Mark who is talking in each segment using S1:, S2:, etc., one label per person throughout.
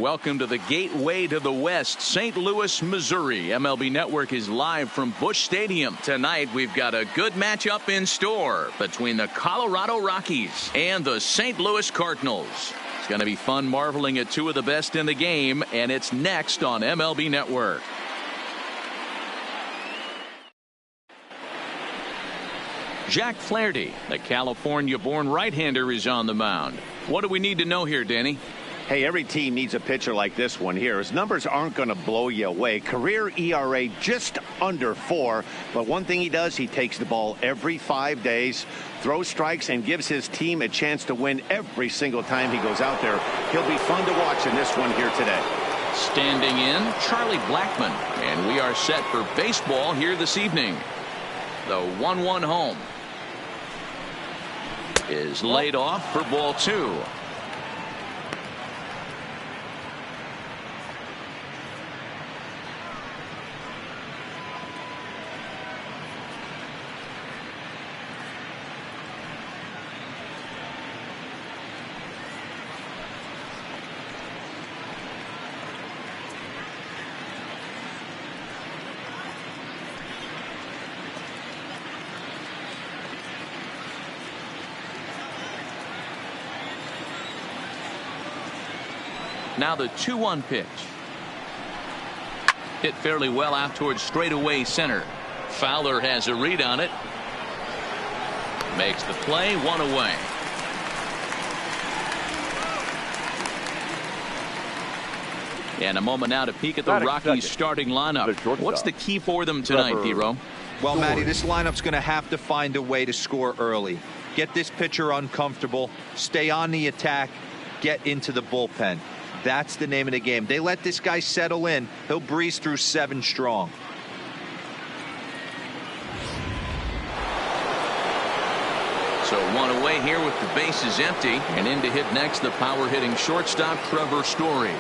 S1: Welcome to the gateway to the West, St. Louis, Missouri. MLB Network is live from Busch Stadium. Tonight, we've got a good matchup in store between the Colorado Rockies and the St. Louis Cardinals. It's going to be fun marveling at two of the best in the game, and it's next on MLB Network. Jack Flaherty, the California-born right-hander, is on the mound. What do we need to know here, Danny?
S2: Hey, every team needs a pitcher like this one here. His numbers aren't going to blow you away. Career ERA just under 4. But one thing he does, he takes the ball every 5 days, throws strikes, and gives his team a chance to win every single time he goes out there. He'll be fun to watch in this one here today.
S1: Standing in, Charlie Blackmon. And we are set for baseball here this evening. The 1-1 home is laid off for ball 2. Now the 2-1 pitch. Hit fairly well out towards straightaway center. Fowler has a read on it. Makes the play, 1 away. And a moment now to peek at the Rockies starting lineup. What's the key for them tonight, Hero?
S3: Well, Matty, this lineup's going to have to find a way to score early. Get this pitcher uncomfortable. Stay on the attack. Get into the bullpen. That's the name of the game. They let this guy settle in. He'll breeze through 7 strong.
S1: So 1 away here with the bases empty. And in to hit next, the power hitting shortstop Trevor Story.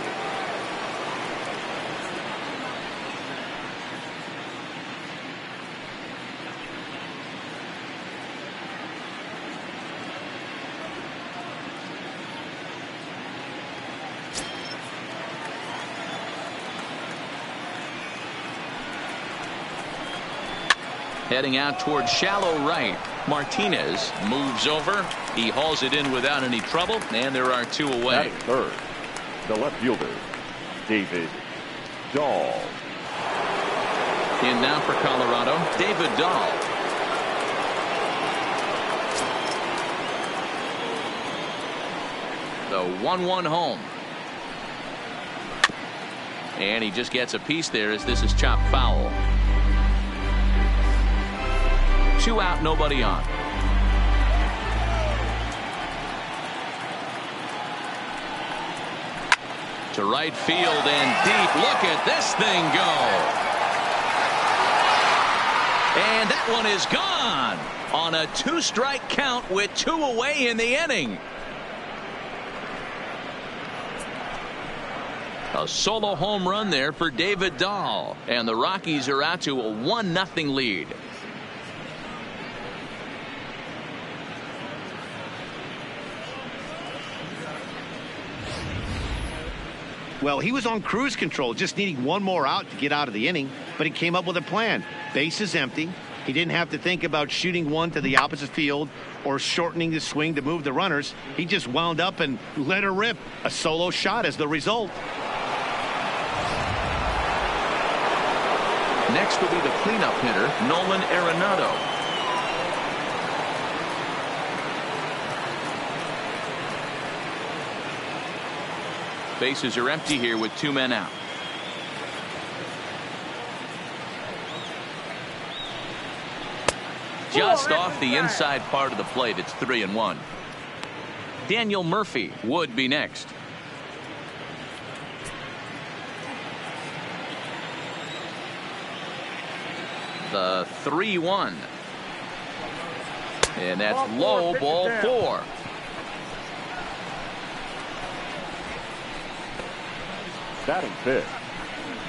S1: Heading out towards shallow right. Martinez moves over. He hauls it in without any trouble, and there are 2 away.
S4: At third, the left fielder, David Dahl.
S1: In now for Colorado, David Dahl. The 1-1 home. And he just gets a piece there as this is chopped foul. 2 out, nobody on. To right field and deep. Look at this thing go. And that one is gone on a 2-strike count with 2 away in the inning. A solo home run there for David Dahl. And the Rockies are out to a 1-0 lead.
S2: Well, he was on cruise control, just needing 1 more out to get out of the inning, but he came up with a plan. Bases empty. He didn't have to think about shooting one to the opposite field or shortening the swing to move the runners. He just wound up and let her rip. A solo shot as the result.
S1: Next will be the cleanup hitter, Nolan Arenado. Bases are empty here with 2 men out. Just off the inside part of the plate. It's 3-1. Daniel Murphy would be next. The 3-1. And that's low, ball 4.
S4: Batting 5th,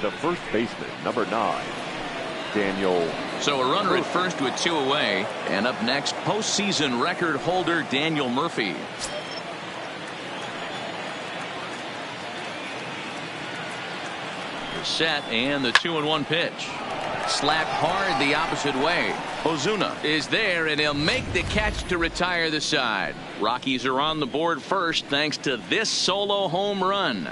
S4: the first baseman, number 9, Daniel.
S1: So a runner at first with 2 away. And up next, postseason record holder Daniel Murphy. Set and the 2-1 pitch. Slapped hard the opposite way. Ozuna is there, and he'll make the catch to retire the side. Rockies are on the board first thanks to this solo home run.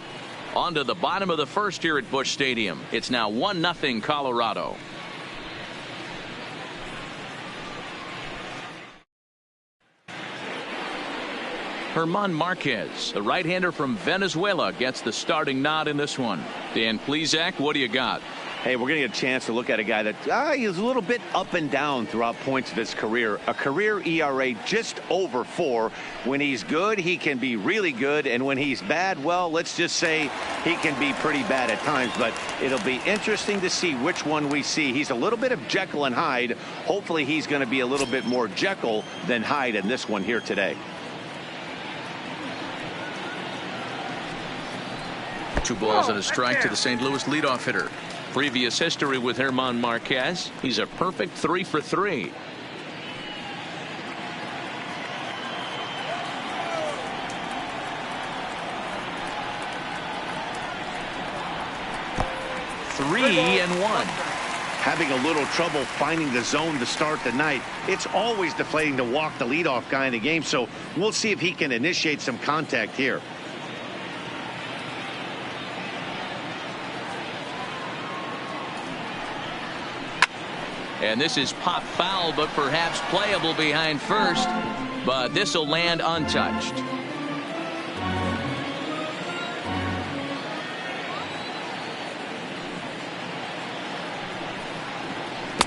S1: On to the bottom of the first here at Busch Stadium. It's now 1-0 Colorado. German Marquez, the right-hander from Venezuela, gets the starting nod in this one. Dan Plesac, what do you got?
S2: Hey, we're going to get a chance to look at a guy that he's a little bit up and down throughout points of his career. A career ERA just over 4. When he's good, he can be really good. And when he's bad, well, let's just say he can be pretty bad at times. But it'll be interesting to see which one we see. He's a little bit of Jekyll and Hyde. Hopefully he's going to be a little bit more Jekyll than Hyde in this one here today.
S1: 2 balls and a strike to the St. Louis leadoff hitter. Previous history with German Marquez. He's a perfect 3 for 3. Three and 1.
S2: Having a little trouble finding the zone to start the night. It's always deflating to walk the leadoff guy in the game, so we'll see if he can initiate some contact here.
S1: And this is pop foul, but perhaps playable behind first. But this will land untouched.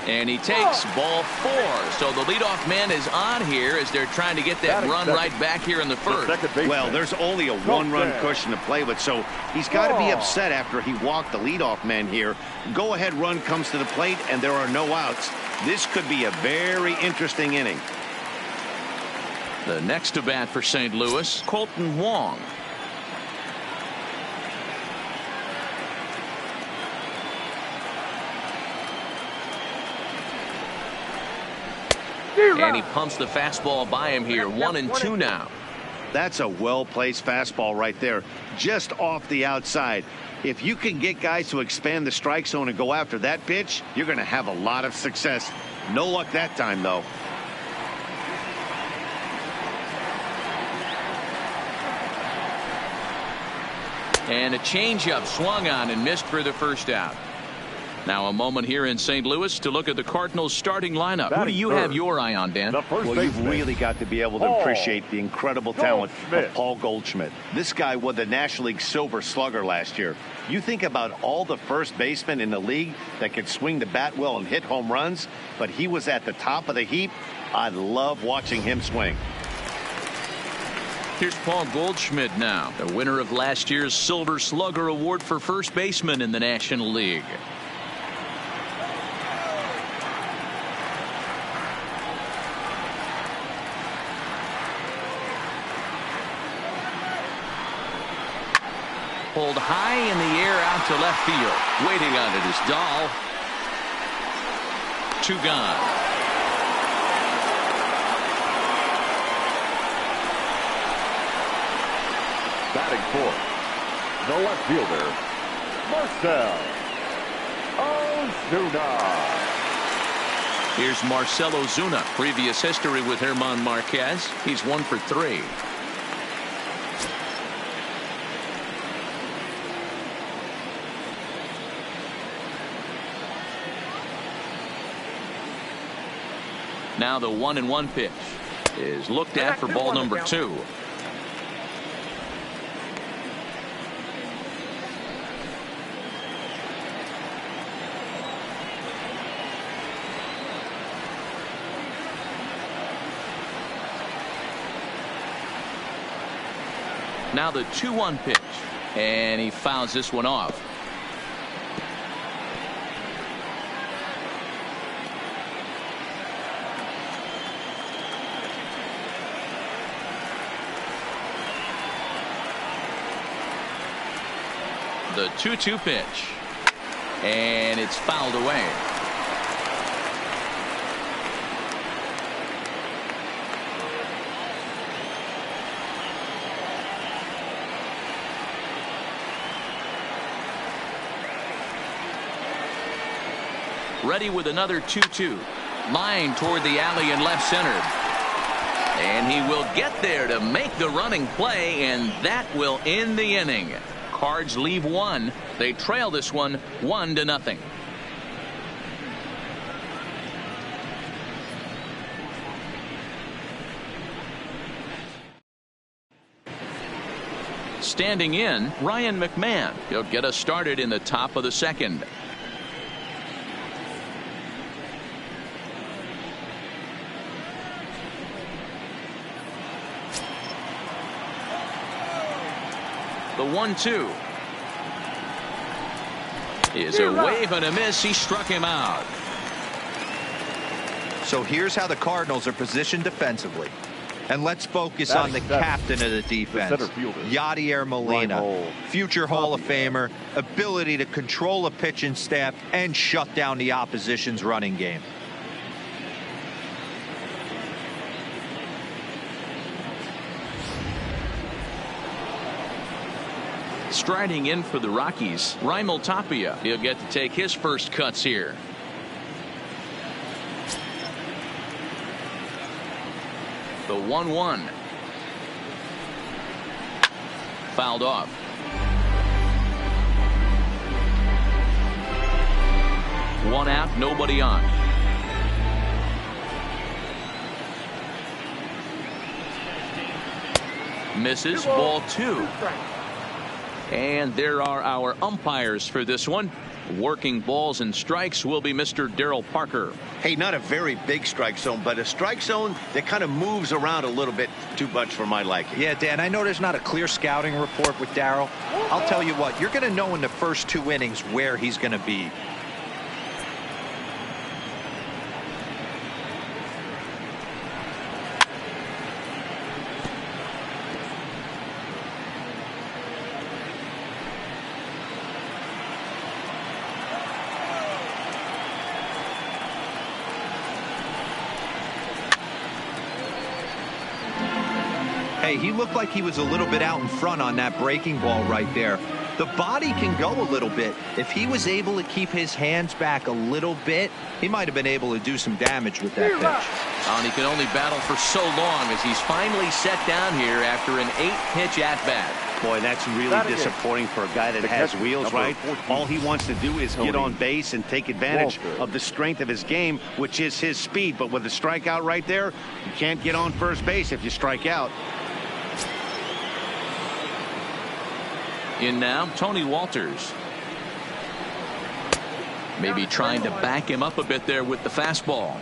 S1: And he takes ball 4. So the leadoff man is on here as they're trying to get that run right back here in the first.
S2: Well, there's only a 1-run cushion to play with, so he's got to be upset after he walked the leadoff man here. Go-ahead run comes to the plate, and there are no outs. This could be a very interesting inning.
S1: The next to bat for St. Louis, Colton Wong. And he pumps the fastball by him here. 1-2 now.
S2: That's a well-placed fastball right there, just off the outside. If you can get guys to expand the strike zone and go after that pitch, you're going to have a lot of success. No luck that time, though.
S1: And a changeup swung on and missed for the first out. Now a moment here in St. Louis to look at the Cardinals starting lineup. Who do you have your eye on, Dan?
S2: Well, you've really got to be able to appreciate the incredible talent of Paul Goldschmidt. This guy won the National League Silver Slugger last year. You think about all the first basemen in the league that could swing the bat well and hit home runs, but he was at the top of the heap. I love watching him swing.
S1: Here's Paul Goldschmidt now, the winner of last year's Silver Slugger Award for first baseman in the National League. Pulled high in the air out to left field. Waiting on it is Dahl. 2 gone.
S4: Batting fourth, the left fielder, Marcell Ozuna.
S1: Here's Marcell Ozuna. Previous history with German Marquez. He's 1 for 3. Now the 1-1 pitch is looked at for ball number 2. Now the 2-1 pitch, and he fouls this one off. The 2-2 pitch, and it's fouled away. Ready with another 2-2. Line toward the alley in left center. And he will get there to make the running play, and that will end the inning. Cards leave one. They trail this one 1-0. Standing in, Ryan McMahon. He'll get us started in the top of the second. The 1-2 is a wave and a miss. He struck him out.
S3: So here's how the Cardinals are positioned defensively. And let's focus on the captain of the defense, Yadier Molina, future Hall of Famer, ability to control a pitching staff and shut down the opposition's running game.
S1: Striding in for the Rockies, Raimel Tapia. He'll get to take his first cuts here. The 1-1. Fouled off. One out, nobody on. Misses. Ball 2. And there are our umpires for this one. Working balls and strikes will be Mr. Darryl Parker.
S2: Hey, not a very big strike zone, but a strike zone that kind of moves around a little bit too much for my liking.
S3: Yeah, Dan, I know there's not a clear scouting report with Darryl. I'll tell you what, you're going to know in the first 2 innings where he's going to be. Hey, he looked like he was a little bit out in front on that breaking ball right there. The body can go a little bit. If he was able to keep his hands back a little bit, he might have been able to do some damage with that pitch.
S1: And he can only battle for so long as he's finally set down here after an 8-pitch at-bat.
S2: Boy, that's really disappointing for a guy that has wheels, right? All he wants to do is get on base and take advantage of the strength of his game, which is his speed. But with a strikeout right there, you can't get on first base if you strike out.
S1: In now, Tony Walters. Maybe trying to back him up a bit there with the fastball.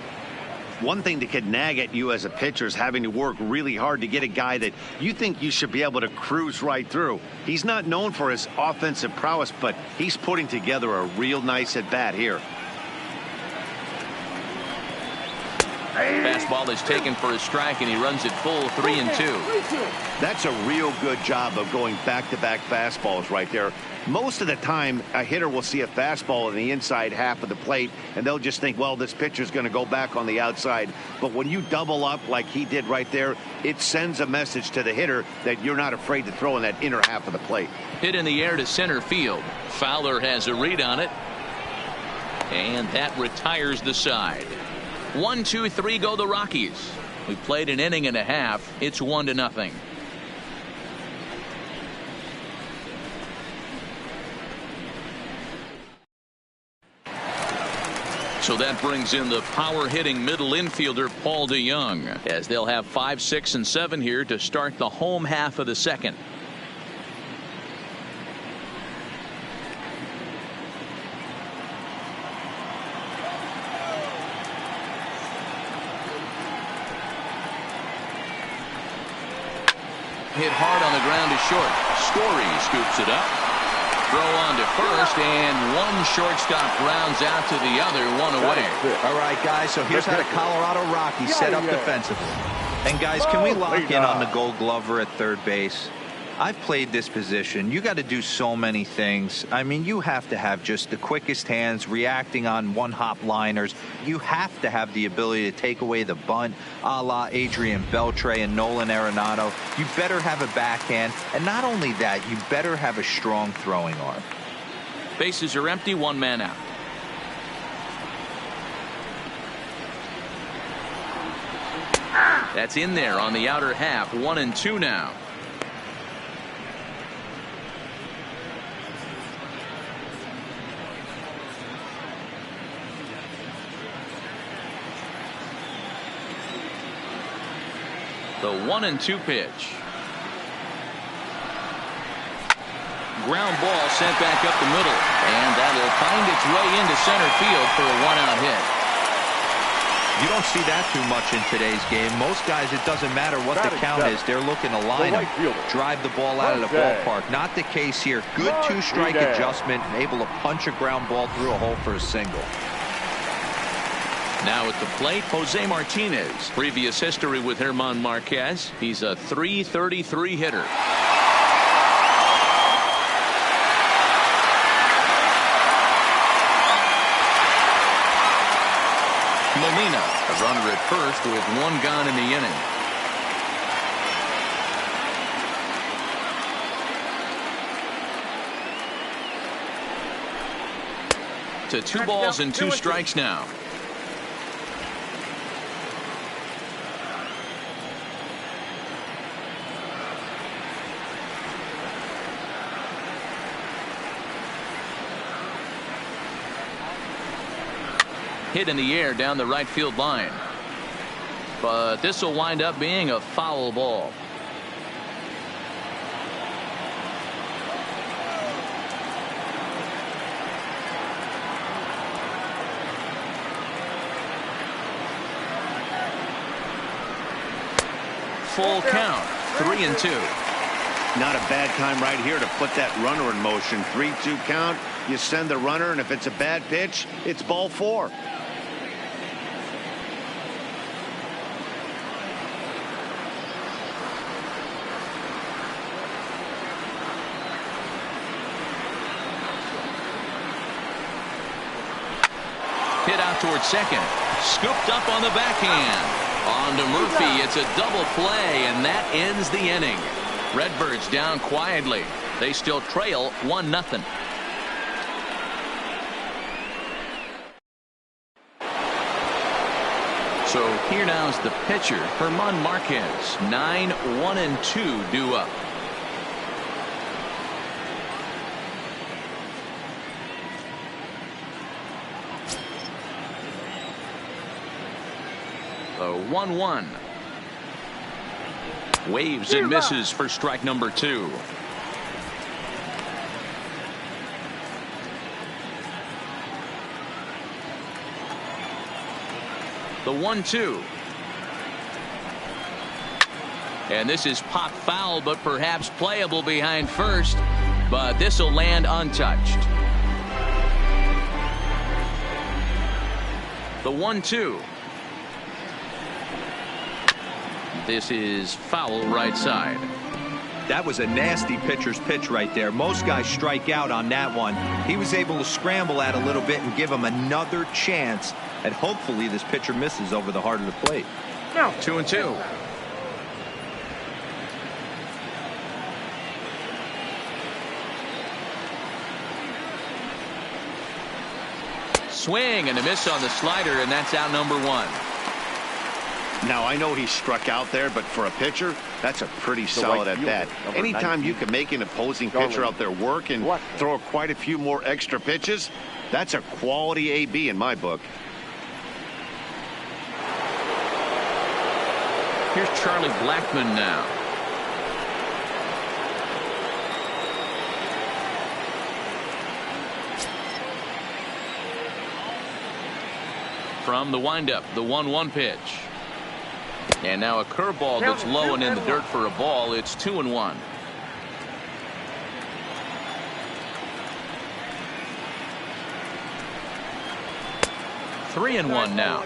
S2: One thing that could nag at you as a pitcher is having to work really hard to get a guy that you think you should be able to cruise right through. He's not known for his offensive prowess, but he's putting together a real nice at-bat here.
S1: Fastball is taken for a strike, and he runs it full 3-2.
S2: That's a real good job of going back-to-back fastballs right there. Most of the time, a hitter will see a fastball in the inside half of the plate, and they'll just think, well, this pitcher's going to go back on the outside. But when you double up like he did right there, it sends a message to the hitter that you're not afraid to throw in that inner half of the plate.
S1: Hit in the air to center field. Fowler has a read on it, and that retires the side. 1, 2, 3 go the Rockies. We played an inning and a half. It's 1-0. So that brings in the power hitting middle infielder Paul DeJong, as they'll have 5, 6, and 7 here to start the home half of the second. Hit hard on the ground to short. Story scoops it up. Throw on to first, and one shortstop rounds out to the other, one away.
S3: All right, guys, so here's how the Colorado Rockies set up defensively. And, guys, can we lock in on the Gold Glover at third base? I've played this position. You got to do so many things. I mean, you have to have just the quickest hands, reacting on one-hop liners. You have to have the ability to take away the bunt, a la Adrian Beltre and Nolan Arenado. You better have a backhand, and not only that, you better have a strong throwing arm.
S1: Bases are empty, one man out. That's in there on the outer half. 1-2 now. The 1-2 pitch. Ground ball sent back up the middle, and that'll find its way into center field for a 1-out hit.
S3: You don't see that too much in today's game. Most guys, it doesn't matter what the count is. They're looking to line them, drive the ball out of the ballpark. Not the case here. Good two-strike adjustment, and able to punch a ground ball through a hole for a single.
S1: Now at the plate, Jose Martinez. Previous history with German Marquez. He's a .333 hitter. Molina, a runner at first with one gone in the inning. To 2 balls and 2 strikes now. Hit in the air down the right field line. But this will wind up being a foul ball. Full count. 3-2.
S2: Not a bad time right here to put that runner in motion. 3-2 count. You send the runner, and if it's a bad pitch, it's ball 4.
S1: Hit out towards second. Scooped up on the backhand. On to Murphy. It's a double play, and that ends the inning. Redbirds down quietly. They still trail 1-0. So here now's the pitcher, German Marquez. 9-1-2 due up. The 1-1. Waves and misses for strike number 2. The 1-2. And this is pop foul, but perhaps playable behind first. But this will land untouched. The 1-2. This is foul right side.
S3: That was a nasty pitcher's pitch right there. Most guys strike out on that one. He was able to scramble at a little bit and give him another chance. And hopefully this pitcher misses over the heart of the plate.
S1: No. 2-2. Swing and a miss on the slider, and that's out number 1.
S2: Now, I know he struck out there, but for a pitcher, that's a pretty solid at bat. Anytime you can make an opposing pitcher out there work and throw quite a few more extra pitches, that's a quality AB in my book.
S1: Here's Charlie Blackmon now. From the windup, the 1-1 pitch. And now a curveball that's low and in the dirt for a ball. It's 2-1. Three and 1 now.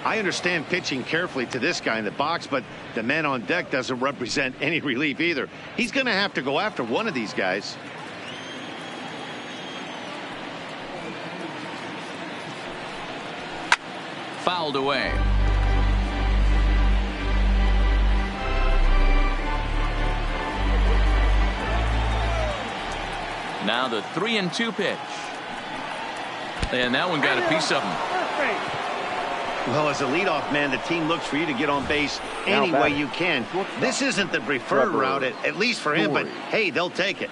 S2: I understand pitching carefully to this guy in the box, but the man on deck doesn't represent any relief either. He's going to have to go after one of these guys.
S1: Fouled away. Now the 3-2 pitch. And that one got a piece of him.
S2: Well, as a leadoff man, the team looks for you to get on base any way you can. This isn't the preferred route, at least for him, but hey, they'll take it.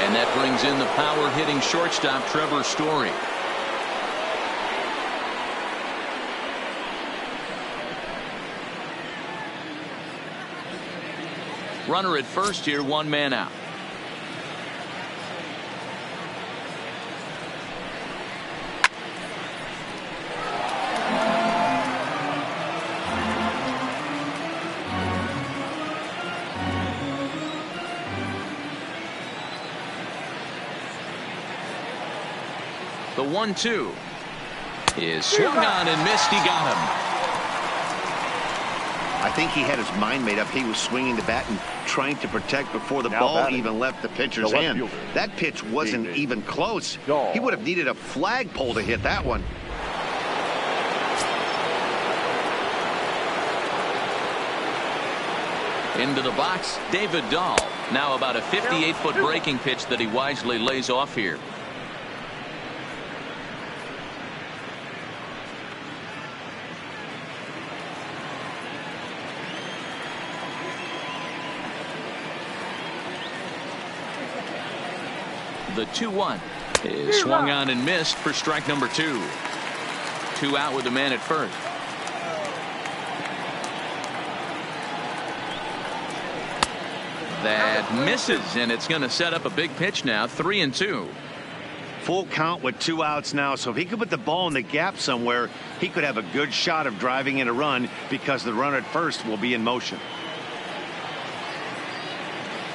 S1: And that brings in the power-hitting shortstop, Trevor Story. Runner at first here, one man out. The 1-2 is swung on and missed. He got him.
S2: I think he had his mind made up. He was swinging the bat and trying to protect before the ball even left the pitcher's hand. That pitch wasn't even close. He would have needed a flagpole to hit that one.
S1: Into the box, David Dahl. Now about a 58-foot breaking pitch that he wisely lays off here. The 2-1 is swung on and missed for strike number 2. 2 out with the man at first. That misses, and it's going to set up a big pitch now. 3-2.
S2: Full count with 2 outs now, so if he could put the ball in the gap somewhere, he could have a good shot of driving in a run because the runner at first will be in motion.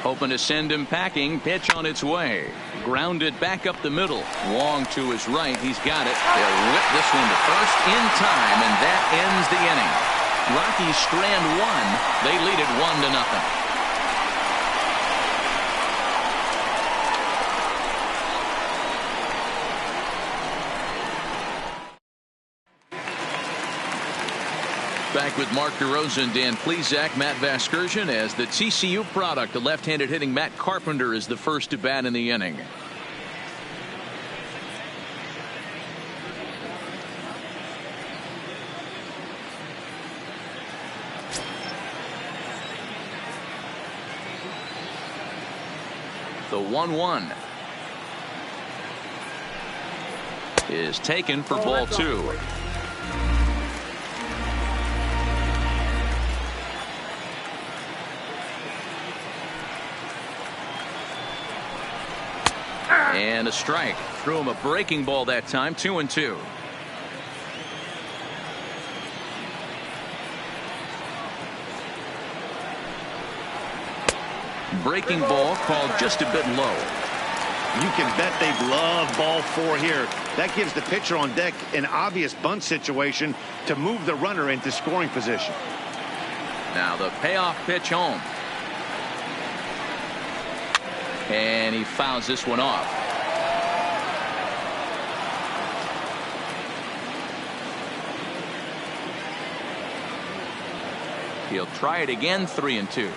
S1: Hoping to send him packing. Pitch on its way. Grounded back up the middle. Wong to his right. He's got it. They'll whip this one to first in time, and that ends the inning. Rockies strand 1. They lead it 1-0. Back with Mark DeRosa and Dan Plesac, Matt Vasgersian as the TCU product. The left-handed hitting Matt Carpenter is the first to bat in the inning. The 1-1 is taken for ball 2. And a strike. Threw him a breaking ball that time. 2-2. Breaking ball called just a bit low.
S2: You can bet they love ball 4 here. That gives the pitcher on deck an obvious bunt situation to move the runner into scoring position.
S1: Now the payoff pitch home. And he fouls this one off. He'll try it again. 3-2.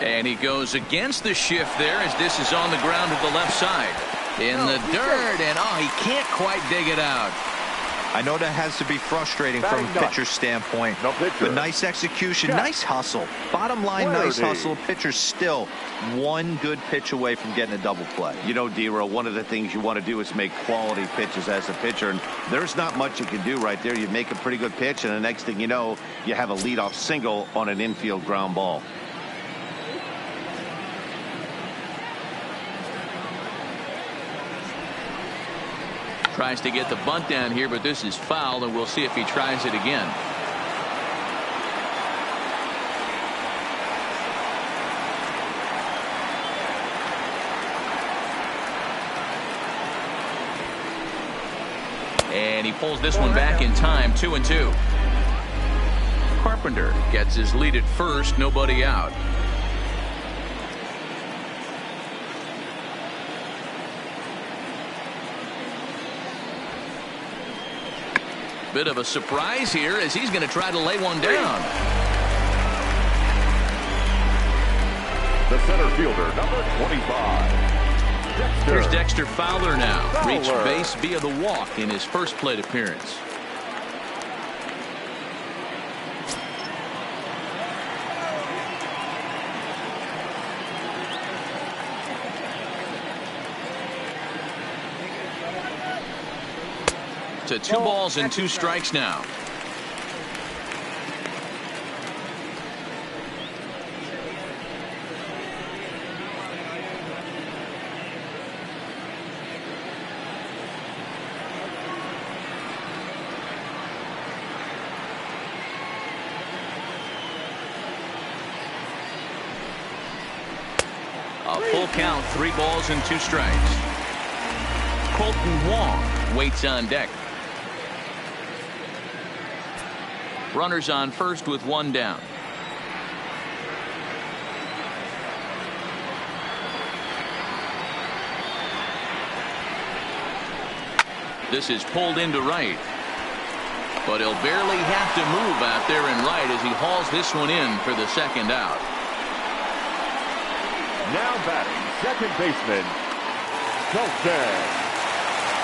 S1: And he goes against the shift there as this is on the ground to the left side. In the dirt, and he can't quite dig it out.
S3: I know that has to be frustrating from a pitcher's standpoint, but nice execution, nice hustle. Bottom line, nice hustle. Pitcher's still one good pitch away from getting a double play.
S2: You know, D-Row, one of the things you want to do is make quality pitches as a pitcher, and there's not much you can do right there. You make a pretty good pitch, and the next thing you know, you have a leadoff single on an infield ground ball.
S1: Tries to get the bunt down here, but this is foul, and we'll see if he tries it again. And he pulls this one back in time. 2-2. Carpenter gets his lead at first. Nobody out. Bit of a surprise here as he's going to try to lay one down.
S4: The center fielder, number 25.
S1: Here's Dexter Fowler now. Reached base via the walk in his first plate appearance. To 2 balls and 2 strikes now. A full count, 3 balls and 2 strikes. Colton Wong waits on deck. Runners on first with 1 down. This is pulled into right. But he'll barely have to move out there in right as he hauls this one in for the 2nd out.
S4: Now batting, second baseman, Colton.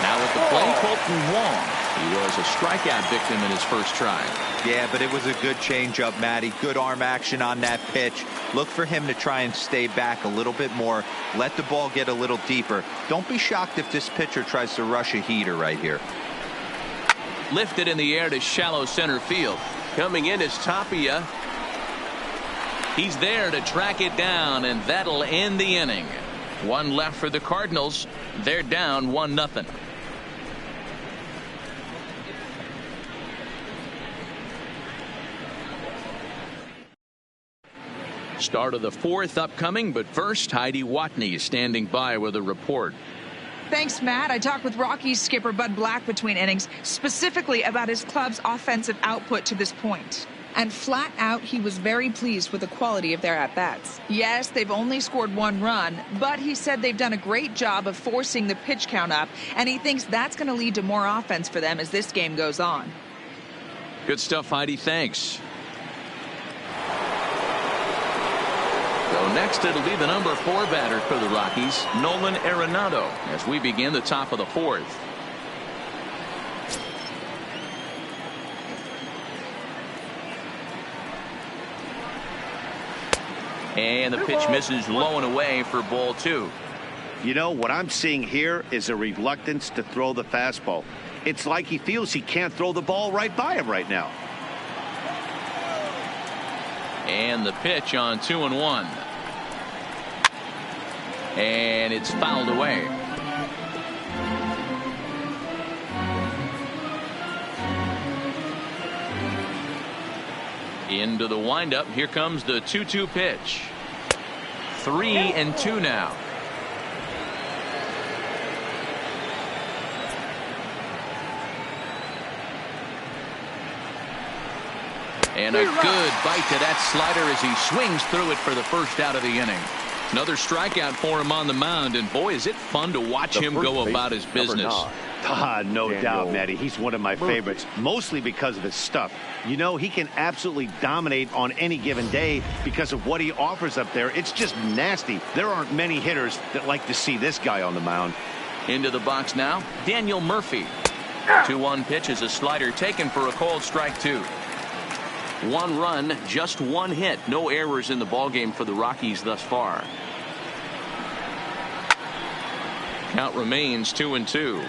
S1: Now at the plate, Colton Wong. He was a strikeout victim in his first try.
S3: Yeah, but it was a good changeup, Matty. Good arm action on that pitch. Look for him to try and stay back a little bit more. Let the ball get a little deeper. Don't be shocked if this pitcher tries to rush a heater right here.
S1: Lifted in the air to shallow center field. Coming in is Tapia. He's there to track it down, and that'll end the inning. 1 left for the Cardinals. They're down 1-0. Start of the 4th upcoming, but first, Heidi Watney is standing by with a report.
S5: Thanks, Matt. I talked with Rockies skipper Bud Black between innings, specifically about his club's offensive output to this point. And flat out, he was very pleased with the quality of their at-bats. Yes, they've only scored 1 run, but he said they've done a great job of forcing the pitch count up, and he thinks that's going to lead to more offense for them as this game goes on.
S1: Good stuff, Heidi. Thanks. So next, it'll be the number 4 batter for the Rockies, Nolan Arenado, as we begin the top of the 4th. And the pitch misses low and away for ball 2.
S2: You know, what I'm seeing here is a reluctance to throw the fastball. It's like he feels he can't throw the ball right by him right now.
S1: And the pitch on 2-1. And it's fouled away. Into the windup. Here comes the 2-2 pitch. 3-2 now. And a good bite to that slider as he swings through it for the 1st out of the inning. Another strikeout for him on the mound, and boy, is it fun to watch him go about his business.
S2: No doubt, Matty. He's one of my favorites, mostly because of his stuff. You know, he can absolutely dominate on any given day because of what he offers up there. It's just nasty. There aren't many hitters that like to see this guy on the mound.
S1: Into the box now, Daniel Murphy. 2-1 pitch is a slider taken for a called strike 2. 1 run, just 1 hit. No errors in the ballgame for the Rockies thus far. Count remains 2-2.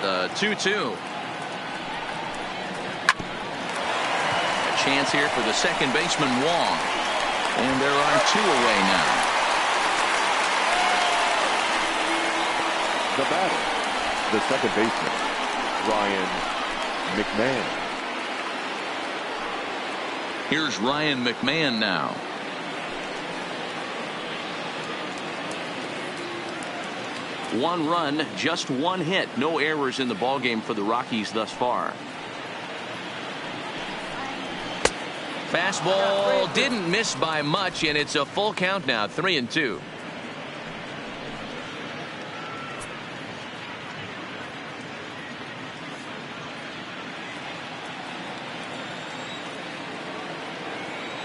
S1: The 2-2. A chance here for the second baseman Wong. And there are 2 away now.
S4: The batter, the second baseman, Ryan McMahon.
S1: Here's Ryan McMahon now. One run, just 1 hit. No errors in the ballgame for the Rockies thus far. Fastball didn't miss by much, and it's a full count now, 3-2.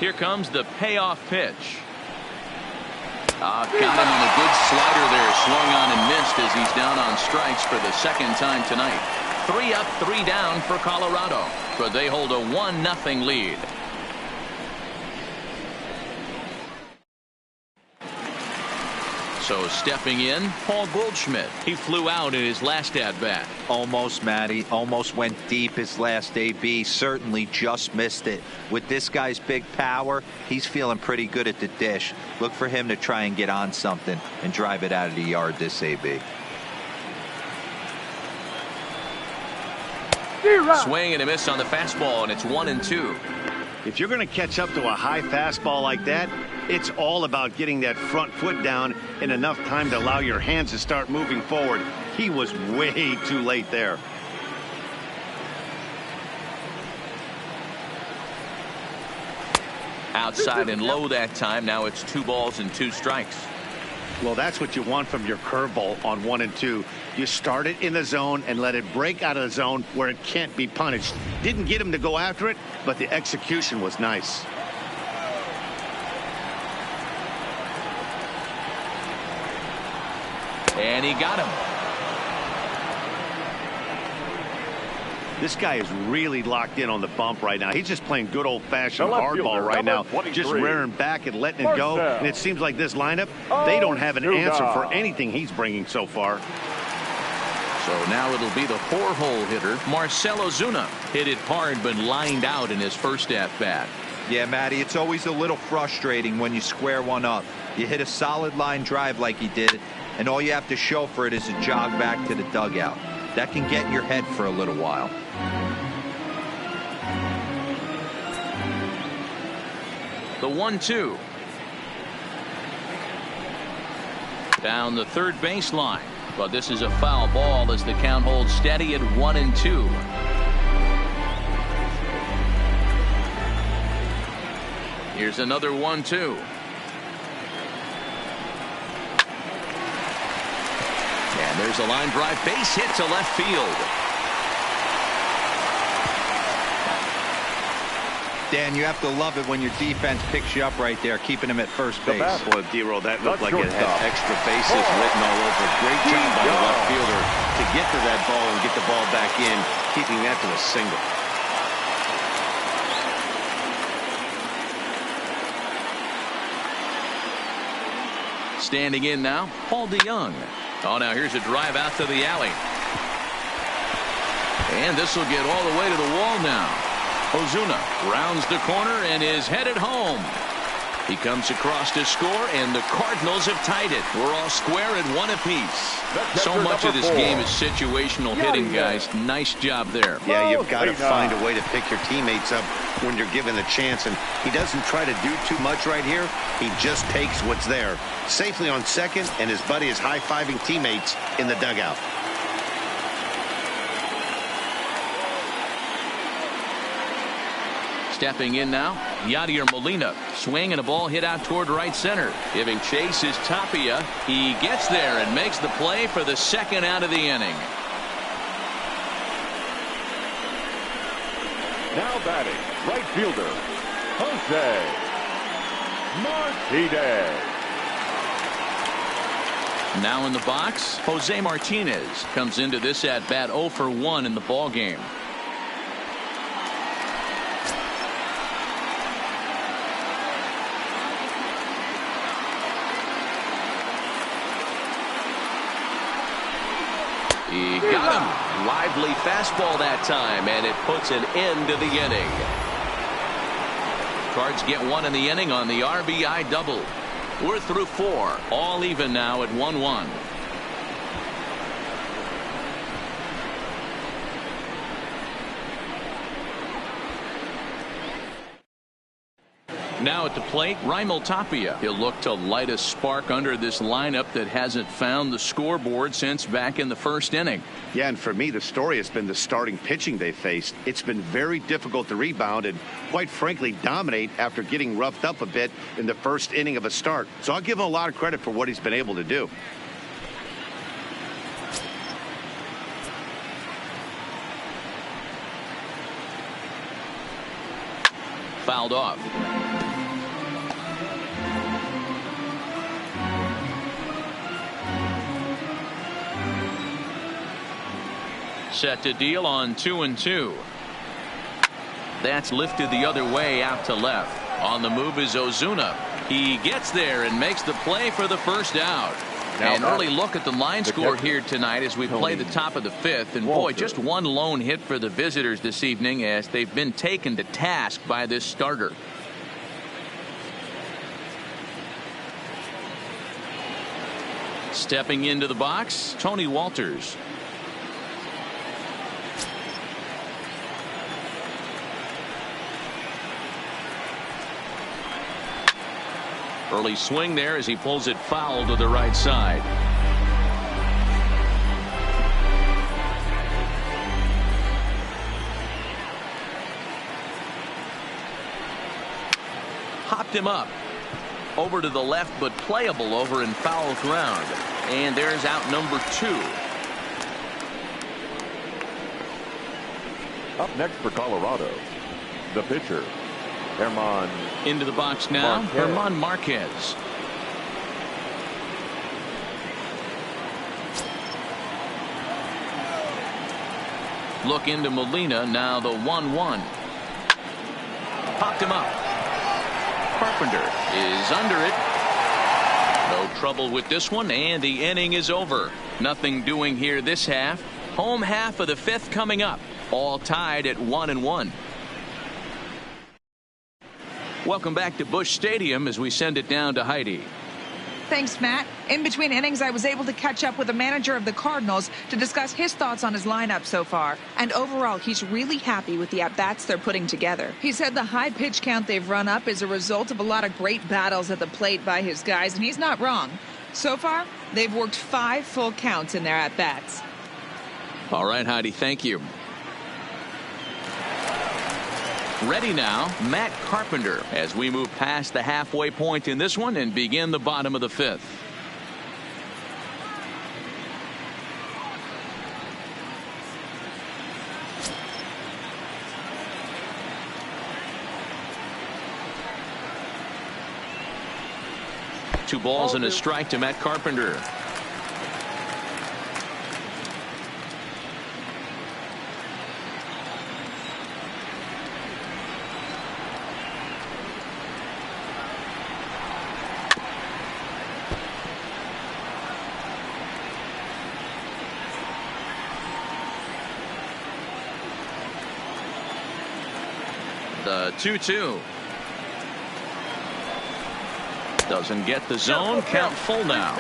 S1: Here comes the payoff pitch. Got him on a good slider there. Swung on and missed as he's down on strikes for the second time tonight. 3 up, 3 down for Colorado, but they hold a 1-0 lead. So stepping in, Paul Goldschmidt. He flew out in his last at-bat.
S3: Almost, Matty. Almost went deep his last AB. Certainly just missed it. With this guy's big power, he's feeling pretty good at the dish. Look for him to try and get on something and drive it out of the yard this AB.
S1: Swing and a miss on the fastball, and it's 1-2.
S2: If you're going to catch up to a high fastball like that, it's all about getting that front foot down in enough time to allow your hands to start moving forward. He was way too late there.
S1: Outside and low that time. Now it's 2 balls and 2 strikes.
S2: Well, that's what you want from your curveball on 1 and 2. You start it in the zone and let it break out of the zone where it can't be punished. Didn't get him to go after it, but the execution was nice.
S1: And he got him.
S2: This guy is really locked in on the bump right now. He's just playing good old-fashioned hardball right now, just rearing back and letting it go. And it seems like this lineup, they don't have an answer for anything he's bringing so far.
S1: So now it'll be the 4-hole hitter, Marcell Ozuna. Hit it hard but lined out in his first at-bat.
S3: Yeah, Matty, it's always a little frustrating when you square one up. You hit a solid line drive like he did, and all you have to show for it is a jog back to the dugout. That can get in your head for a little while.
S1: The 1-2. Down the third baseline. But this is a foul ball as the count holds steady at 1-2. Here's another 1-2. And there's a line drive base hit to left field.
S3: Dan, you have to love it when your defense picks you up right there, keeping him at first base.
S2: Boy, D-Roll, that looked like it had extra bases written all over. Great job by the left fielder to get to that ball and get the ball back in, keeping that to a single.
S1: Standing in now, Paul DeYoung. Oh, now here's a drive out to the alley. And this will get all the way to the wall now. Ozuna rounds the corner and is headed home. He comes across to score, and the Cardinals have tied it. We're all square at 1 apiece. So much of this game is situational hitting, guys. Nice job there.
S2: Yeah, you've got to find a way to pick your teammates up when you're given the chance, and he doesn't try to do too much right here. He just takes what's there. Safely on second, and his buddy is high-fiving teammates in the dugout.
S1: Stepping in now, Yadier Molina. Swing and a ball hit out toward right center. Giving chase is Tapia. He gets there and makes the play for the second out of the inning.
S4: Now batting, right fielder, Jose Martinez.
S1: Now in the box, Jose Martinez comes into this at-bat 0 for 1 in the ball game. He got him. Lively fastball that time, and it puts an end to the inning. Cards get 1 in the inning on the RBI double. We're through 4, all even now at 1-1. Now at the plate, Raimel Tapia. He'll look to light a spark under this lineup that hasn't found the scoreboard since back in the first inning.
S2: Yeah, and for me, the story has been the starting pitching they faced. It's been very difficult to rebound and, quite frankly, dominate after getting roughed up a bit in the first inning of a start. So I'll give him a lot of credit for what he's been able to do.
S1: Fouled off. set to deal on 2-2. That's lifted the other way out to left. On the move is Ozuna. He gets there and makes the play for the first out. An early look at the line score here tonight as we play the top of the fifth. And boy, just one lone hit for the visitors this evening as they've been taken to task by this starter. Stepping into the box, Tony Walters. Early swing there as he pulls it foul to the right side. Hopped him up. Over to the left, but playable over in foul ground. And there's out number 2.
S4: Up next for Colorado, the pitcher, Germán.
S1: Into the box now, Germán Marquez. Look into Molina, now the 1-1. Popped him up. Carpenter is under it. No trouble with this one, and the inning is over. Nothing doing here this half. Home half of the fifth coming up. All tied at 1-1. Welcome back to Busch Stadium as we send it down to Heidi.
S5: Thanks, Matt. In between innings, I was able to catch up with the manager of the Cardinals to discuss his thoughts on his lineup so far. And overall, he's really happy with the at-bats they're putting together. He said the high pitch count they've run up is a result of a lot of great battles at the plate by his guys, and he's not wrong. So far, they've worked 5 full counts in their at-bats.
S1: All right, Heidi, thank you. Ready now, Matt Carpenter, as we move past the halfway point in this one and begin the bottom of the fifth. Two balls and a strike to Matt Carpenter. The 2-2. Doesn't get the zone. Count full now.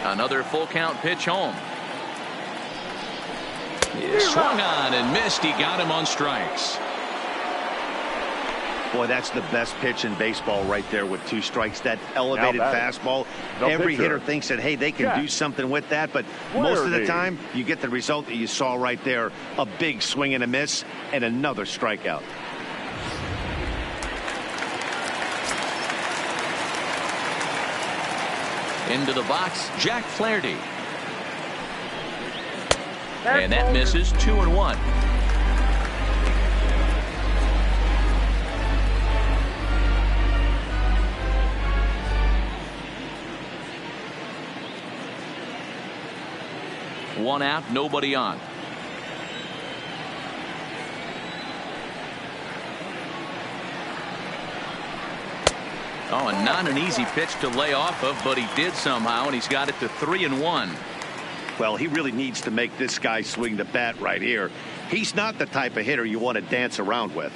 S1: Another full count pitch home. He swung on and missed. He got him on strikes.
S2: Boy, that's the best pitch in baseball right there with 2 strikes. That elevated fastball. Every hitter thinks that, hey, they can do something with that. But most of the time, you get the result that you saw right there. A big swing and a miss and another strikeout.
S1: Into the box, Jack Flaherty. And that misses. 2-1. One out, nobody on. Oh, and not an easy pitch to lay off of, but he did somehow, and he's got it to 3-1.
S2: Well, he really needs to make this guy swing the bat right here. He's not the type of hitter you want to dance around with.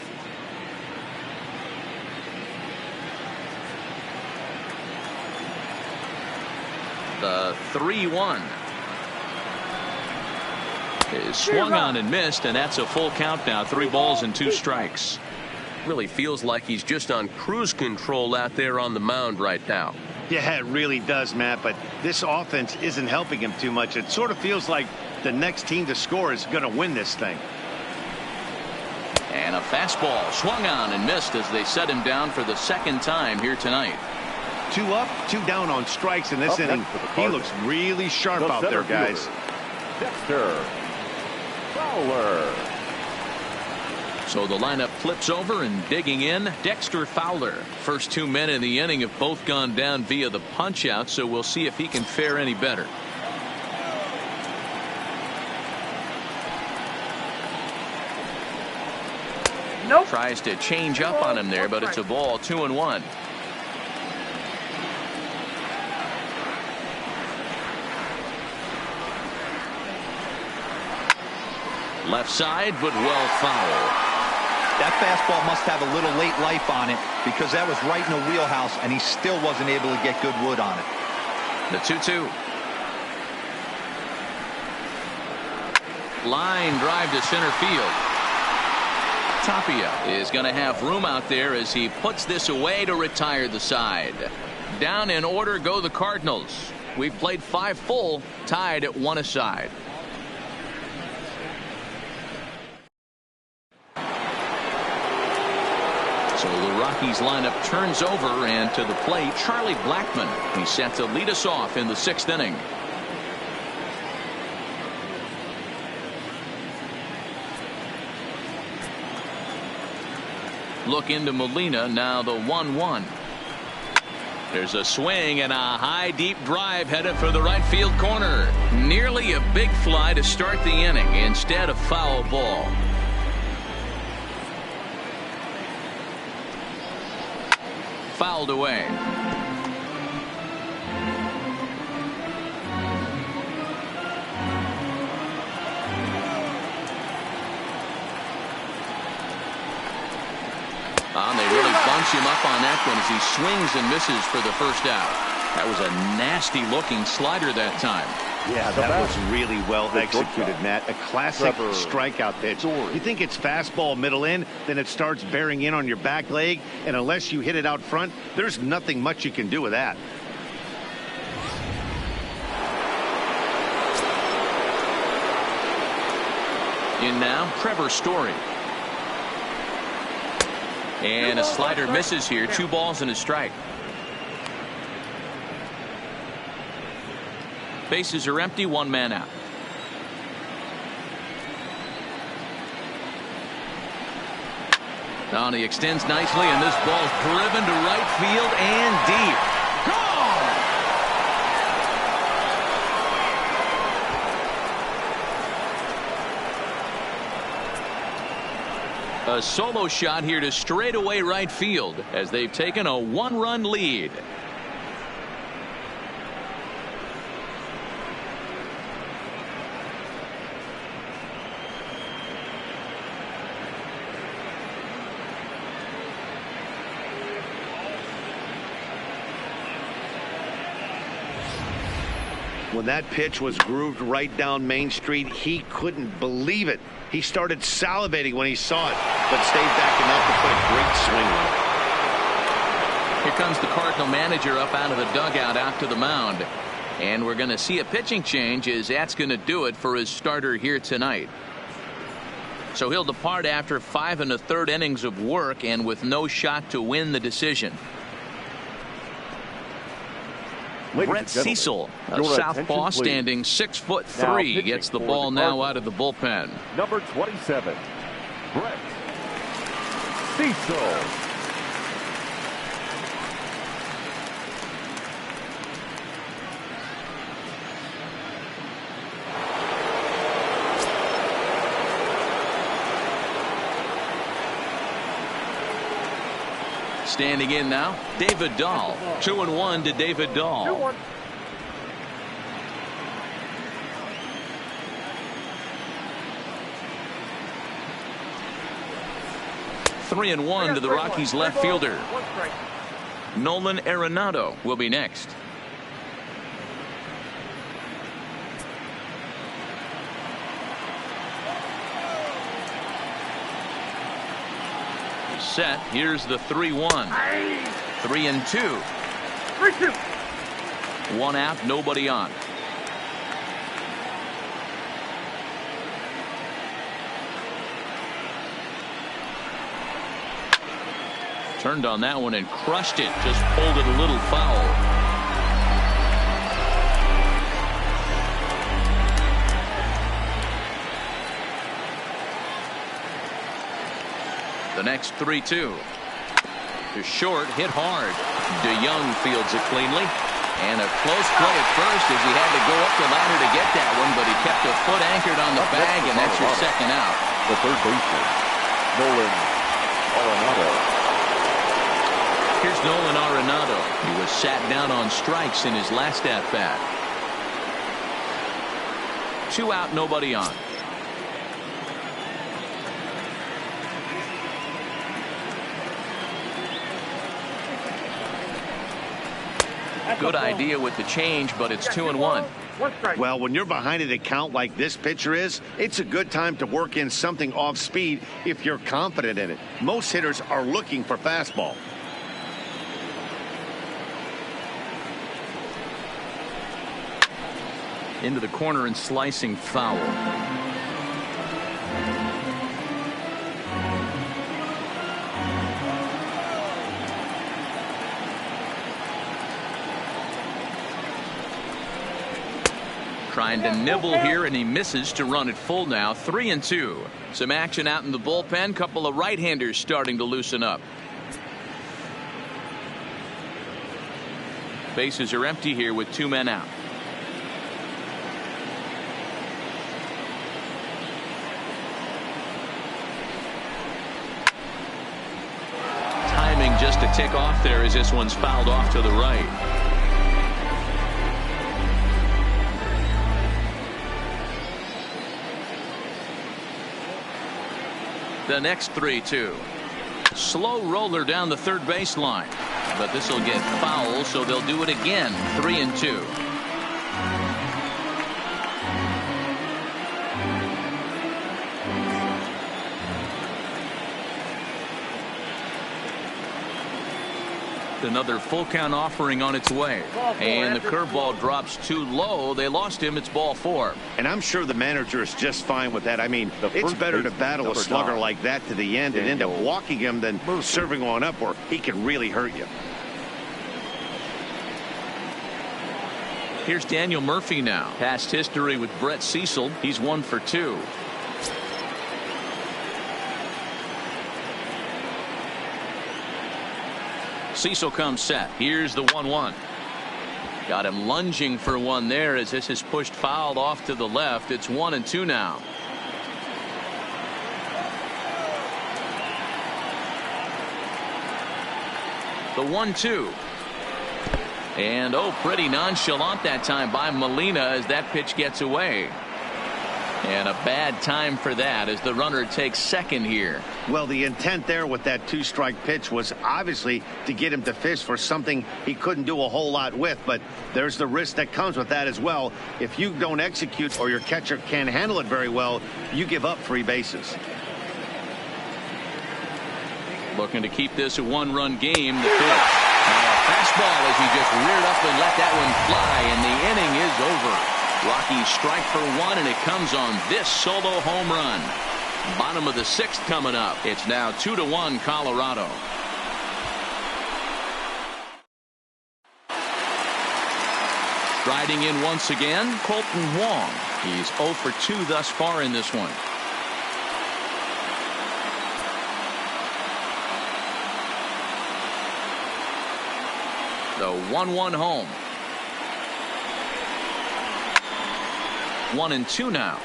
S1: The 3-1 is swung on and missed, and that's a full count now. 3 balls and 2 strikes. Really feels like he's just on cruise control out there on the mound right now.
S2: Yeah, it really does, Matt, but this offense isn't helping him too much. It sort of feels like the next team to score is going to win this thing.
S1: And a fastball swung on and missed as they set him down for the second time here tonight.
S2: 2 up, 2 down on strikes in this inning. He looks really sharp out there, guys.
S4: Dexter Fowler.
S1: So the lineup flips over, and digging in, Dexter Fowler. First 2 men in the inning have both gone down via the punch out, so we'll see if he can fare any better.
S5: Nope.
S1: Tries to change up on him there, but it's a ball. 2-1. Left side, but well foul.
S3: That fastball must have a little late life on it, because that was right in the wheelhouse, and he still wasn't able to get good wood on it.
S1: The 2-2. Line drive to center field. Tapia is going to have room out there as he puts this away to retire the side. Down in order go the Cardinals. We've played 5 full, tied at 1 aside. So the Rockies lineup turns over, and to the plate, Charlie Blackmon. He's set to lead us off in the 6th inning. Look into Molina, now the 1-1. There's a swing and a high deep drive headed for the right field corner. Nearly a big fly to start the inning, instead of foul ball. Fouled away. They really bunch him up on that one as he swings and misses for the first out. That was a nasty looking slider that time.
S2: Yeah, that was really well executed, Matt. A classic strikeout pitch. You think it's fastball middle in, then it starts bearing in on your back leg, and unless you hit it out front, there's nothing much you can do with that.
S1: In now, Trevor Story. And a slider misses here. 2 balls and a strike. Bases are empty, 1 man out. Now he extends nicely, and this ball's driven to right field and deep. A solo shot here to straightaway right field as they've taken a 1-run lead.
S2: When that pitch was grooved right down Main Street, he couldn't believe it. He started salivating when he saw it, but stayed back enough to put a great swing on it.
S1: Here comes the Cardinal manager up out of the dugout out to the mound. And we're going to see a pitching change, as that's going to do it for his starter here tonight. So he'll depart after 5 1/3 innings of work and with no shot to win the decision. Brett Cecil, a southpaw, standing 6'3", gets the ball now out of the bullpen.
S4: Number 27, Brett Cecil.
S1: Standing in now, David Dahl. 2-1 to David Dahl.
S4: 2-1.
S1: Three and 1 to the Rockies left fielder. Nolan Arenado will be next. Set. Here's the 3-1. 3-2.
S4: 3-2.
S1: 1 out, nobody on. Turned on that one and crushed it. Just pulled it a little foul. The next 3-2. To short, hit hard. DeYoung fields it cleanly. And a close play at first as he had to go up the ladder to get that one, but he kept a foot anchored on the bag, and that's your second out.
S4: The third baseman, Nolan Arenado.
S1: Here's Nolan Arenado. He was sat down on strikes in his last at-bat. 2 out, nobody on. Good idea with the change, but it's 2-1.
S2: Well, when you're behind an account like this pitcher is, it's a good time to work in something off speed if you're confident in it. Most hitters are looking for fastball.
S1: Into the corner and slicing foul. Trying to nibble here, and he misses to run it full now. 3-2. Some action out in the bullpen. Couple of right-handers starting to loosen up. Bases are empty here with 2 men out. Timing just a tick off there as this one's fouled off to the right. The next 3-2. Slow roller down the third baseline, but this will get foul, so they'll do it again. 3-2. Another full count offering on its way, and the curveball drops too low. They lost him. It's ball 4.
S2: And I'm sure the manager is just fine with that. I mean, it's better to battle a slugger like that to the end and end up walking him than serving one up where he can really hurt you.
S1: Here's Daniel Murphy now. Past history with Brett Cecil. He's 1 for 2. Cecil comes set. Here's the 1-1. Got him lunging for one there as this is pushed fouled off to the left. It's 1-2 now. The 1-2. And pretty nonchalant that time by Molina as that pitch gets away. And a bad time for that as the runner takes second here.
S2: Well, the intent there with that 2-strike pitch was obviously to get him to fish for something he couldn't do a whole lot with, but there's the risk that comes with that as well. If you don't execute or your catcher can't handle it very well, you give up 3 bases.
S1: Looking to keep this a 1-run game. The pitch. Now a fastball as he just reared up and let that one fly, and the inning is over. Rockies strike for 1, and it comes on this solo home run. Bottom of the 6th coming up. It's now 2-1 Colorado. Striding in once again, Colton Wong. He's 0 for 2 thus far in this one. The 1-1 home. 1-2 now.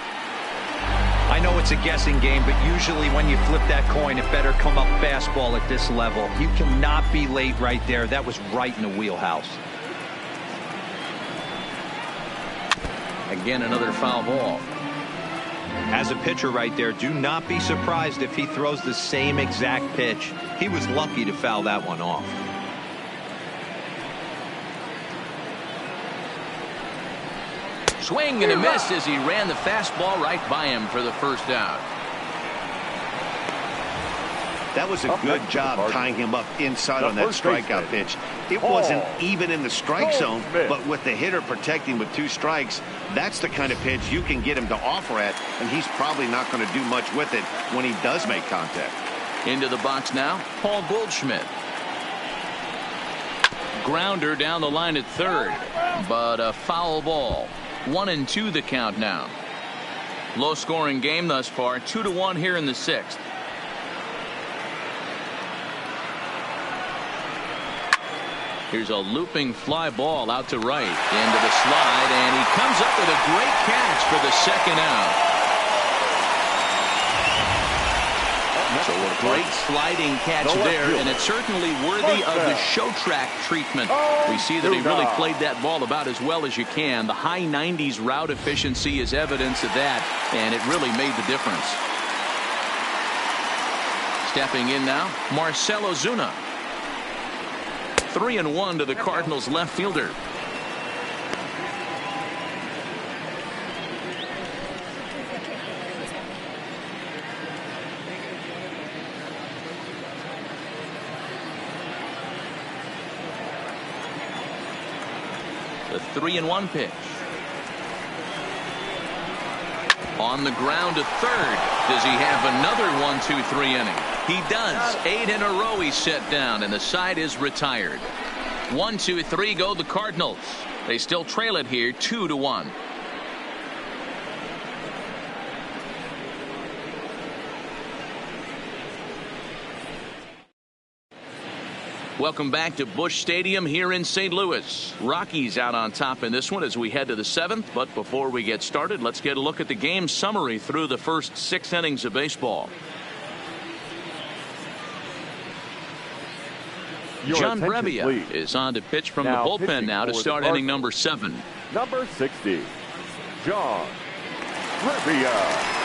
S3: I know it's a guessing game, but usually when you flip that coin, it better come up fastball at this level. You cannot be late right there. That was right in the wheelhouse.
S1: Again, another foul ball.
S3: As a pitcher right there, do not be surprised if he throws the same exact pitch. He was lucky to foul that one off.
S1: Swing and a miss as he ran the fastball right by him for the first out.
S2: That was a good job tying him up inside on that strikeout pitch. It wasn't even in the strike zone, but with the hitter protecting with 2 strikes, that's the kind of pitch you can get him to offer at, and he's probably not going to do much with it when he does make contact.
S1: Into the box now, Paul Goldschmidt. Grounder down the line at third, but a foul ball. 1-2 the count now. Low scoring game thus far. 2-1 here in the sixth. Here's a looping fly ball out to right into the slide, and he comes up with a great catch for the second out. So a great sliding catch there, and it's certainly worthy of the show track treatment. We see that he really played that ball about as well as you can. The high 90s route efficiency is evidence of that, and it really made the difference. Stepping in now, Marcell Ozuna. 3-1 to the Cardinals left fielder. The 3-1 pitch. On the ground to third. Does he have another 1-2-3 inning? He does. 8 in a row he's set down, and the side is retired. 1-2-3 go the Cardinals. They still trail it here 2-1. Welcome back to Busch Stadium here in St. Louis. Rockies out on top in this one as we head to the seventh. But before we get started, let's get a look at the game summary through the first 6 innings of baseball. John Brebbia is on to pitch from the bullpen now to start inning number 7.
S4: Number 60, John Brebbia.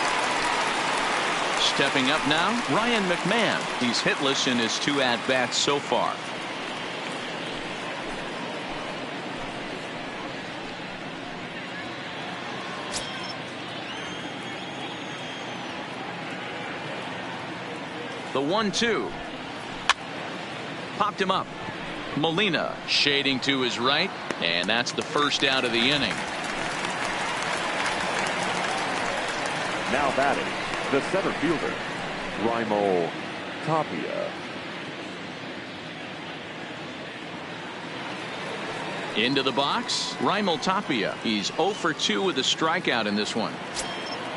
S1: Stepping up now, Ryan McMahon. He's hitless in his 2 at-bats so far. The 1-2. Popped him up. Molina shading to his right, and that's the first out of the inning.
S4: Now batting, the center fielder, Raimel Tapia.
S1: Into the box, Raimel Tapia. He's 0 for 2 with a strikeout in this one.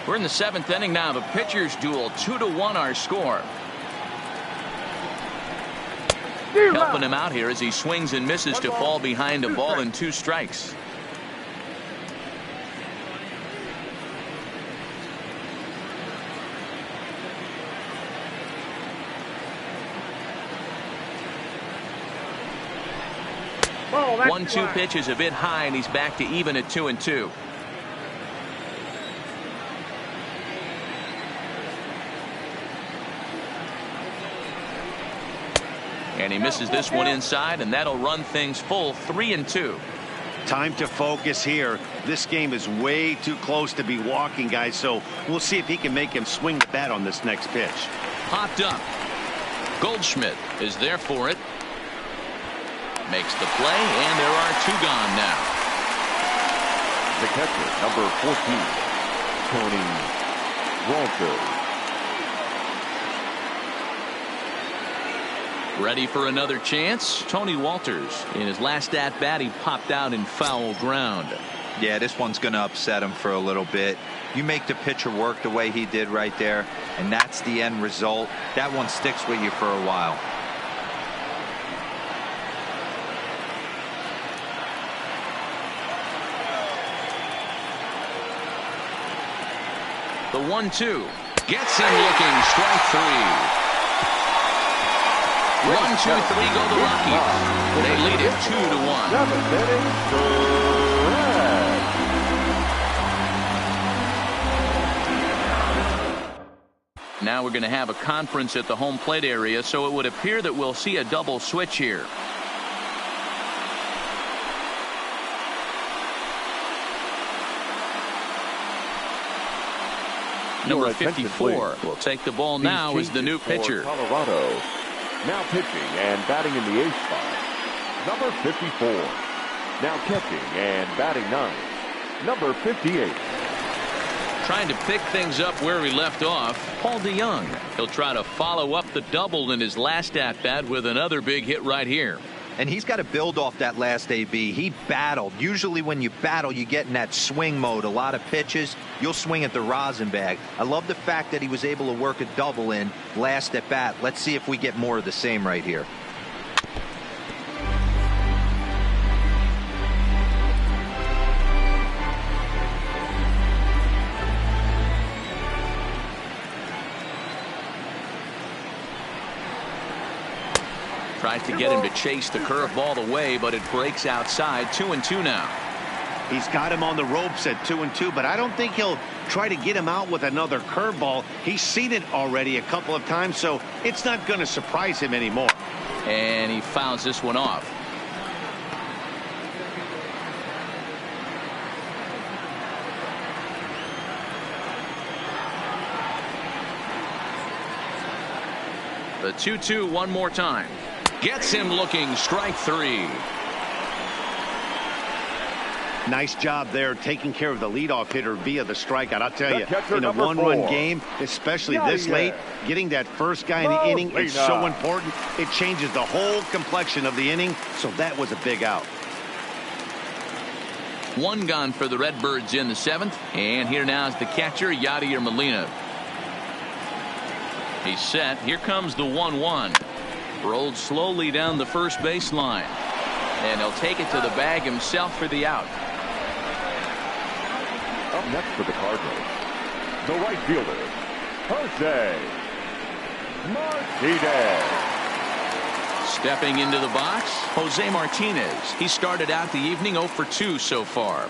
S1: We're in the 7th inning now. The pitchers duel. 2-1 our score. Helping him out here as he swings and misses to fall behind a ball and 2 strikes.
S4: Oh,
S1: 1-2 pitch is a bit high, and he's back to even at 2-2. And he misses this one inside, and that'll run things full 3-2.
S2: Time to focus here. This game is way too close to be walking, guys, so we'll see if he can make him swing the bat on this next pitch.
S1: Popped up. Goldschmidt is there for it. Makes the play, and there are 2 gone now.
S4: The catcher, number 14, Tony Walters.
S1: Ready for another chance. Tony Walters, in his last at-bat, he popped out in foul ground.
S3: Yeah, this one's going to upset him for a little bit. You make the pitcher work the way he did right there, and that's the end result. That one sticks with you for a while.
S1: The 1-2 gets him looking. Strike 3. 1-2-3 go the Rockies. They lead it 2-1. Now we're going to have a conference at the home plate area, so it would appear that we'll see a double switch here. Number 54 will take the ball now as the new pitcher.
S4: Colorado. Now pitching and batting in the 8th spot, number 54. Now catching and batting 9th, number 58.
S1: Trying to pick things up where he left off, Paul DeYoung. He'll try to follow up the double in his last at-bat with another big hit right here.
S3: and he's got to build off that last AB. He battled. Usually when you battle, you get in that swing mode. A lot of pitches, you'll swing at the rosin bag. I love the fact that he was able to work a double in last at bat. Let's see if we get more of the same right here.
S1: Tries to get him to chase the curveball away, but it breaks outside. 2-2 now.
S2: He's got him on the ropes at 2-2, but I don't think he'll try to get him out with another curveball. He's seen it already a couple of times, so it's not going to surprise him anymore.
S1: And he fouls this one off. The 2-2 one more time. Gets him looking. Strike three.
S2: Nice job there taking care of the leadoff hitter via the strikeout. I'll tell you, in a
S4: one-run
S2: one-run game, especially this late, getting that first guy in the inning is so important. It changes the whole complexion of the inning, so that was a big out.
S1: One gone for the Redbirds in the 7th. And here now is the catcher, Yadier Molina. He's set. Here comes the 1-1. Rolled slowly down the first baseline. And he'll take it to the bag himself for the out.
S4: Up next for the Cardinals, the right fielder, Jose Martinez.
S1: Stepping into the box, Jose Martinez. He started out the evening 0 for 2 so far.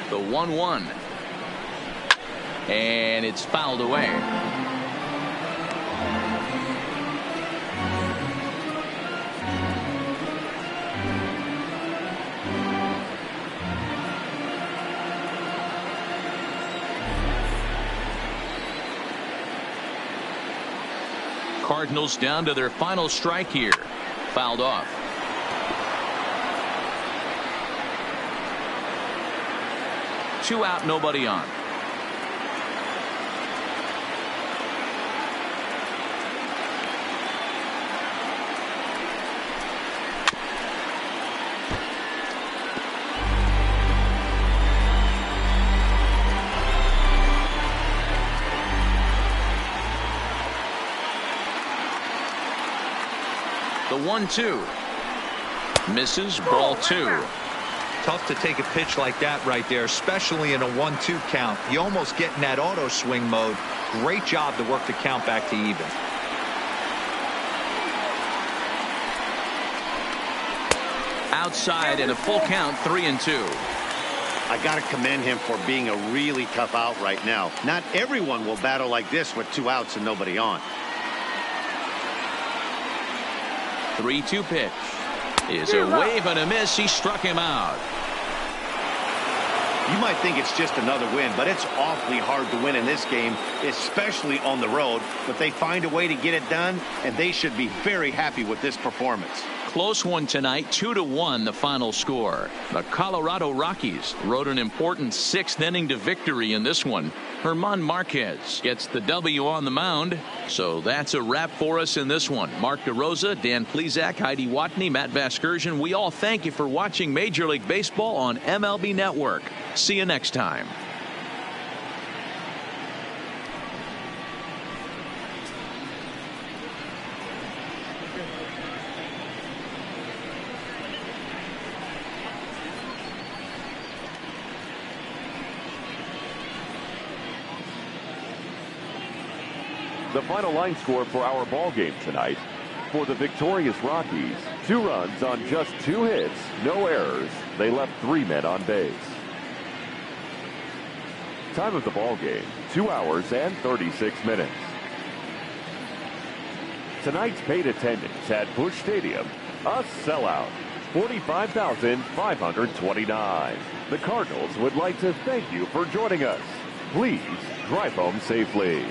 S1: The 1-1. And it's fouled away. Cardinals down to their final strike here. Fouled off. Two out, nobody on. The 1-2 misses. Ball 2.
S3: Tough to take a pitch like that right there, especially in a 1-2 count. You almost get in that auto swing mode. Great job to work the count back to even.
S1: Outside and a full count. 3-2.
S2: I got to commend him for being a really tough out right now. Not everyone will battle like this with 2 outs and nobody on.
S1: 3-2 pitch is a wave and a miss. He struck him out.
S2: You might think it's just another win, but it's awfully hard to win in this game, especially on the road. But they find a way to get it done, and they should be very happy with this performance.
S1: Close one tonight. 2-1 the final score. The Colorado Rockies rode an important 6th inning to victory in this one. German Marquez gets the W on the mound. So that's a wrap for us in this one. Mark DeRosa, Dan Plesac, Heidi Watney, Matt Vasgersian. We all thank you for watching Major League Baseball on MLB Network. See you next time.
S4: The final line score for our ball game tonight. For the victorious Rockies, 2 runs on just 2 hits, no errors. They left 3 men on base. Time of the ball game, 2 hours and 36 minutes. Tonight's paid attendance at Busch Stadium, a sellout, 45,529. The Cardinals would like to thank you for joining us. Please drive home safely.